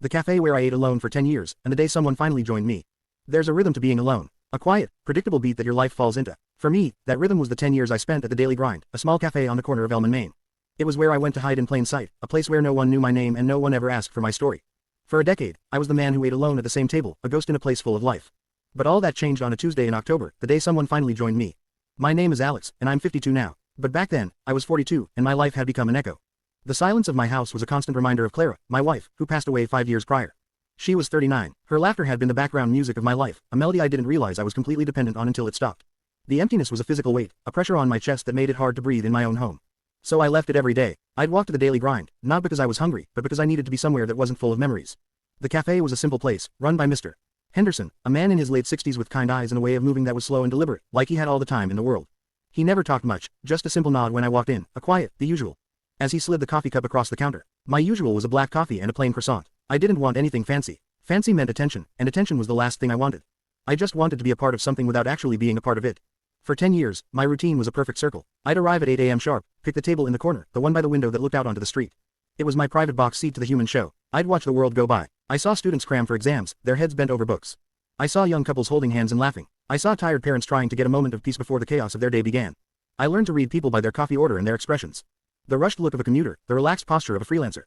The cafe where I ate alone for 10 years, and the day someone finally joined me. There's a rhythm to being alone. A quiet, predictable beat that your life falls into. For me, that rhythm was the 10 years I spent at the Daily Grind, a small cafe on the corner of Elm and Main. It was where I went to hide in plain sight, a place where no one knew my name and no one ever asked for my story. For a decade, I was the man who ate alone at the same table, a ghost in a place full of life. But all that changed on a Tuesday in October, the day someone finally joined me. My name is Alex, and I'm 52 now. But back then, I was 42, and my life had become an echo. The silence of my house was a constant reminder of Clara, my wife, who passed away 5 years prior. She was 39. Her laughter had been the background music of my life, a melody I didn't realize I was completely dependent on until it stopped. The emptiness was a physical weight, a pressure on my chest that made it hard to breathe in my own home. So I left it every day. I'd walk to the Daily Grind, not because I was hungry, but because I needed to be somewhere that wasn't full of memories. The cafe was a simple place, run by Mr. Henderson, a man in his late 60s with kind eyes and a way of moving that was slow and deliberate, like he had all the time in the world. He never talked much, just a simple nod when I walked in, a quiet, the usual. As he slid the coffee cup across the counter, my usual was a black coffee and a plain croissant. I didn't want anything fancy. Fancy meant attention, and attention was the last thing I wanted. I just wanted to be a part of something without actually being a part of it. For 10 years, my routine was a perfect circle. I'd arrive at 8 a.m. sharp, pick the table in the corner, the one by the window that looked out onto the street. It was my private box seat to the human show. I'd watch the world go by. I saw students cram for exams, their heads bent over books. I saw young couples holding hands and laughing. I saw tired parents trying to get a moment of peace before the chaos of their day began. I learned to read people by their coffee order and their expressions. The rushed look of a commuter, the relaxed posture of a freelancer.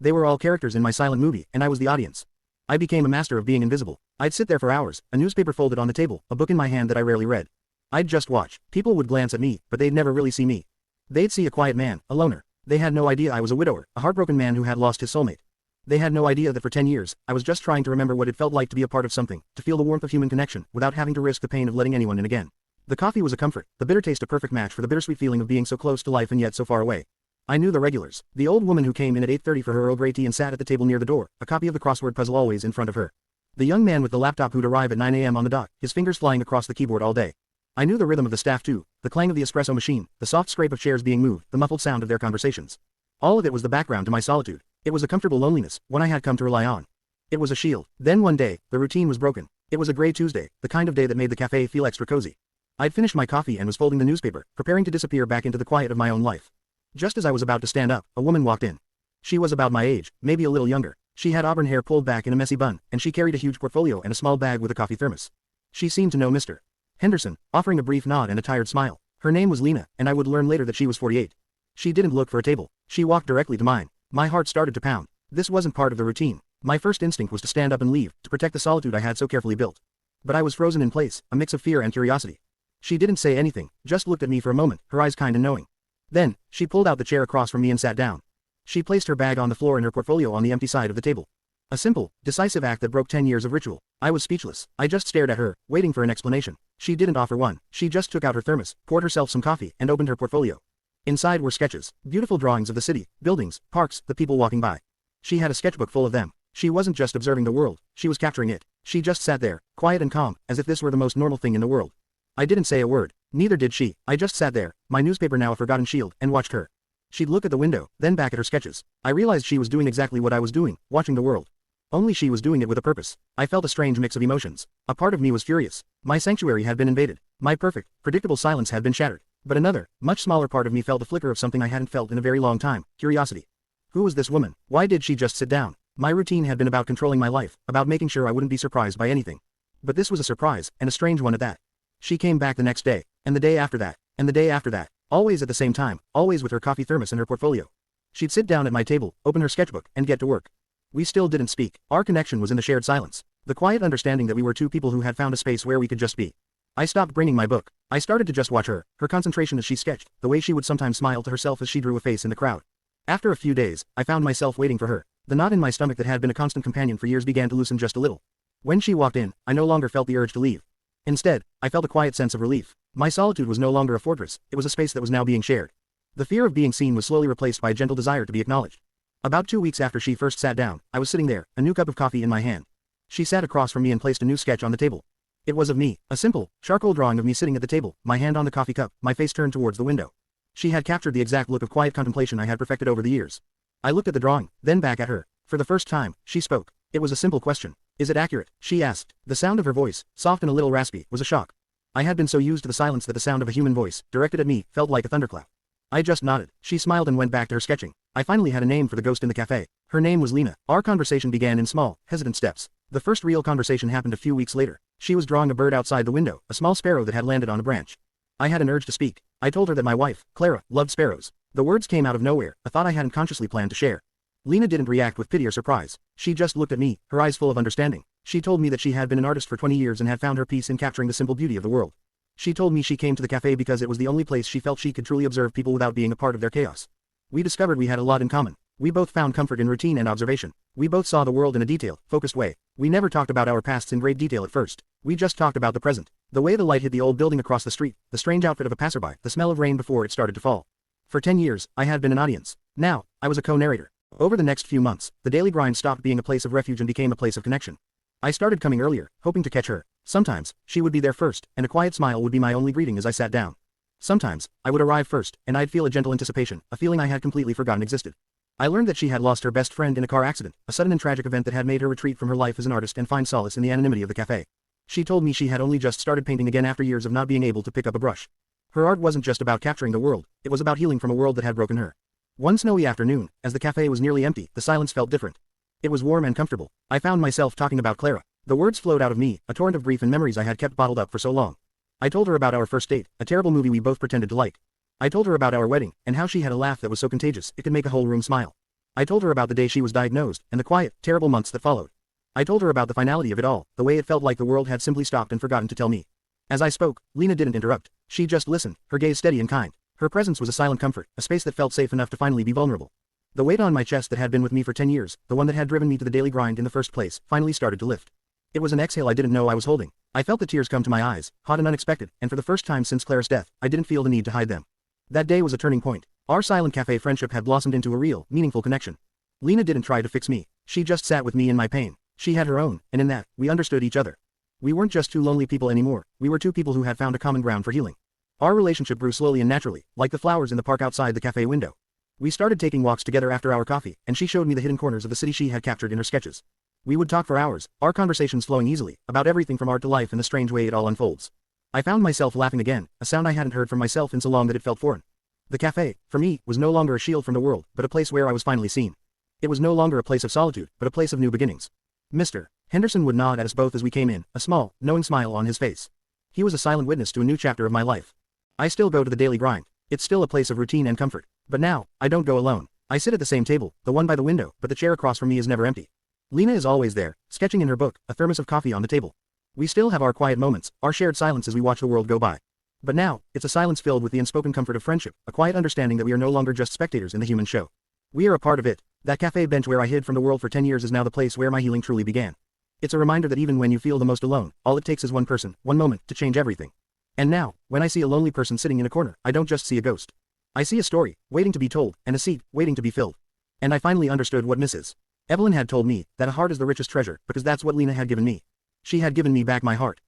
They were all characters in my silent movie, and I was the audience. I became a master of being invisible. I'd sit there for hours, a newspaper folded on the table, a book in my hand that I rarely read. I'd just watch. People would glance at me, but they'd never really see me. They'd see a quiet man, a loner. They had no idea I was a widower, a heartbroken man who had lost his soulmate. They had no idea that for 10 years, I was just trying to remember what it felt like to be a part of something, to feel the warmth of human connection, without having to risk the pain of letting anyone in again. The coffee was a comfort, the bitter taste a perfect match for the bittersweet feeling of being so close to life and yet so far away. I knew the regulars. The old woman who came in at 8:30 for her Earl Grey tea and sat at the table near the door, a copy of the crossword puzzle always in front of her. The young man with the laptop who'd arrive at 9 a.m. on the dot, his fingers flying across the keyboard all day. I knew the rhythm of the staff too, the clang of the espresso machine, the soft scrape of chairs being moved, the muffled sound of their conversations. All of it was the background to my solitude. It was a comfortable loneliness, one I had come to rely on. It was a shield. Then one day, the routine was broken. It was a gray Tuesday, the kind of day that made the cafe feel extra cozy. I'd finished my coffee and was folding the newspaper, preparing to disappear back into the quiet of my own life. Just as I was about to stand up, a woman walked in. She was about my age, maybe a little younger. She had auburn hair pulled back in a messy bun, and she carried a huge portfolio and a small bag with a coffee thermos. She seemed to know Mr. Henderson, offering a brief nod and a tired smile. Her name was Lena, and I would learn later that she was 48. She didn't look for a table. She walked directly to mine. My heart started to pound. This wasn't part of the routine. My first instinct was to stand up and leave, to protect the solitude I had so carefully built. But I was frozen in place, a mix of fear and curiosity. She didn't say anything, just looked at me for a moment, her eyes kind and knowing. Then, she pulled out the chair across from me and sat down. She placed her bag on the floor and her portfolio on the empty side of the table. A simple, decisive act that broke 10 years of ritual. I was speechless. I just stared at her, waiting for an explanation. She didn't offer one. She just took out her thermos, poured herself some coffee, and opened her portfolio. Inside were sketches, beautiful drawings of the city, buildings, parks, the people walking by. She had a sketchbook full of them. She wasn't just observing the world, she was capturing it. She just sat there, quiet and calm, as if this were the most normal thing in the world. I didn't say a word. Neither did she. I just sat there, my newspaper now a forgotten shield, and watched her. She'd look at the window, then back at her sketches. I realized she was doing exactly what I was doing, watching the world. Only she was doing it with a purpose. I felt a strange mix of emotions. A part of me was furious. My sanctuary had been invaded. My perfect, predictable silence had been shattered. But another, much smaller part of me felt a flicker of something I hadn't felt in a very long time, curiosity. Who was this woman? Why did she just sit down? My routine had been about controlling my life, about making sure I wouldn't be surprised by anything. But this was a surprise, and a strange one at that. She came back the next day, and the day after that, and the day after that, always at the same time, always with her coffee thermos and her portfolio. She'd sit down at my table, open her sketchbook, and get to work. We still didn't speak. Our connection was in the shared silence. The quiet understanding that we were two people who had found a space where we could just be. I stopped bringing my book. I started to just watch her, her concentration as she sketched, the way she would sometimes smile to herself as she drew a face in the crowd. After a few days, I found myself waiting for her. The knot in my stomach that had been a constant companion for years began to loosen just a little. When she walked in, I no longer felt the urge to leave. Instead, I felt a quiet sense of relief. My solitude was no longer a fortress, it was a space that was now being shared. The fear of being seen was slowly replaced by a gentle desire to be acknowledged. About 2 weeks after she first sat down, I was sitting there, a new cup of coffee in my hand. She sat across from me and placed a new sketch on the table. It was of me, a simple, charcoal drawing of me sitting at the table, my hand on the coffee cup, my face turned towards the window. She had captured the exact look of quiet contemplation I had perfected over the years. I looked at the drawing, then back at her. For the first time, she spoke. It was a simple question. Is it accurate? She asked. The sound of her voice, soft and a little raspy, was a shock. I had been so used to the silence that the sound of a human voice, directed at me, felt like a thunderclap. I just nodded. She smiled and went back to her sketching. I finally had a name for the ghost in the cafe. Her name was Lena. Our conversation began in small, hesitant steps. The first real conversation happened a few weeks later. She was drawing a bird outside the window, a small sparrow that had landed on a branch. I had an urge to speak. I told her that my wife, Clara, loved sparrows. The words came out of nowhere, a thought I hadn't consciously planned to share. Lena didn't react with pity or surprise. She just looked at me, her eyes full of understanding. She told me that she had been an artist for 20 years and had found her peace in capturing the simple beauty of the world. She told me she came to the cafe because it was the only place she felt she could truly observe people without being a part of their chaos. We discovered we had a lot in common. We both found comfort in routine and observation. We both saw the world in a detailed, focused way. We never talked about our pasts in great detail at first. We just talked about the present. The way the light hit the old building across the street, the strange outfit of a passerby, the smell of rain before it started to fall. For 10 years, I had been an audience. Now, I was a co-narrator. Over the next few months, the daily grind stopped being a place of refuge and became a place of connection. I started coming earlier, hoping to catch her. Sometimes, she would be there first, and a quiet smile would be my only greeting as I sat down. Sometimes, I would arrive first, and I'd feel a gentle anticipation, a feeling I had completely forgotten existed. I learned that she had lost her best friend in a car accident, a sudden and tragic event that had made her retreat from her life as an artist and find solace in the anonymity of the cafe. She told me she had only just started painting again after years of not being able to pick up a brush. Her art wasn't just about capturing the world, it was about healing from a world that had broken her. One snowy afternoon, as the cafe was nearly empty, the silence felt different. It was warm and comfortable. I found myself talking about Clara. The words flowed out of me, a torrent of grief and memories I had kept bottled up for so long. I told her about our first date, a terrible movie we both pretended to like. I told her about our wedding, and how she had a laugh that was so contagious, it could make a whole room smile. I told her about the day she was diagnosed, and the quiet, terrible months that followed. I told her about the finality of it all, the way it felt like the world had simply stopped and forgotten to tell me. As I spoke, Lena didn't interrupt. She just listened, her gaze steady and kind. Her presence was a silent comfort, a space that felt safe enough to finally be vulnerable. The weight on my chest that had been with me for 10 years, the one that had driven me to the daily grind in the first place, finally started to lift. It was an exhale I didn't know I was holding. I felt the tears come to my eyes, hot and unexpected, and for the first time since Clara's death, I didn't feel the need to hide them. That day was a turning point. Our silent cafe friendship had blossomed into a real, meaningful connection. Lena didn't try to fix me. She just sat with me in my pain. She had her own, and in that, we understood each other. We weren't just two lonely people anymore, we were two people who had found a common ground for healing. Our relationship grew slowly and naturally, like the flowers in the park outside the cafe window. We started taking walks together after our coffee, and she showed me the hidden corners of the city she had captured in her sketches. We would talk for hours, our conversations flowing easily, about everything from art to life and the strange way it all unfolds. I found myself laughing again, a sound I hadn't heard from myself in so long that it felt foreign. The cafe, for me, was no longer a shield from the world, but a place where I was finally seen. It was no longer a place of solitude, but a place of new beginnings. Mr. Henderson would nod at us both as we came in, a small, knowing smile on his face. He was a silent witness to a new chapter of my life. I still go to the daily grind. It's still a place of routine and comfort. But now, I don't go alone. I sit at the same table, the one by the window, but the chair across from me is never empty. Lena is always there, sketching in her book, a thermos of coffee on the table. We still have our quiet moments, our shared silence as we watch the world go by. But now, it's a silence filled with the unspoken comfort of friendship, a quiet understanding that we are no longer just spectators in the human show. We are a part of it. That cafe bench where I hid from the world for 10 years is now the place where my healing truly began. It's a reminder that even when you feel the most alone, all it takes is one person, one moment, to change everything. And now, when I see a lonely person sitting in a corner, I don't just see a ghost. I see a story, waiting to be told, and a seat, waiting to be filled. And I finally understood what Mrs. Evelyn had told me, that a heart is the richest treasure, because that's what Lena had given me. She had given me back my heart.